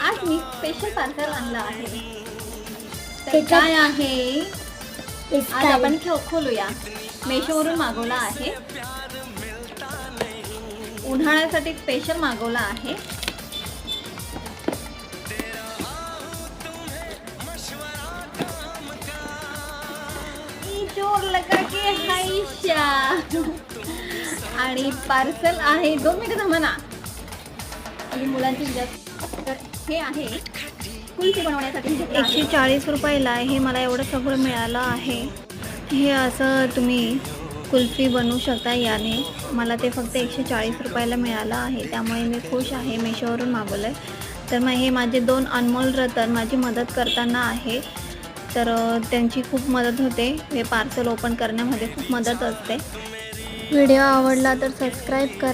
आज मी special parcel आणलं आहे. तर काय आहे आज आपण खोलूया. मेशोवरून मागवला आहे. उन्हाळ्यासाठी स्पेशल मागवला आहे. जोर लगा के हायशा. आणि पार्सल आहे. 2 मिनिटं थांबा ना. आणि मुलांची तर हे आहे कुल्फी बनवण्यासाठी 140 रुपयाला हे मला एवढं सगळं मिळालं आहे. हे असं तुम्ही कुल्फी बनवू शकता याने. मला ते फक्त 140 रुपयाला मिळालं आहे, त्यामुळे मी खुश आहे. मेशोवरून मागवलं आहे. तर मग हे माझे 2 अनमोल रतन माझी मदत करताना आहे. तर त्यांची खूप मदत होते. हे पार्सल ओपन करण्यामध्ये खूप मदत असते. व्हिडिओ आवडला तर सबस्क्राईब करा.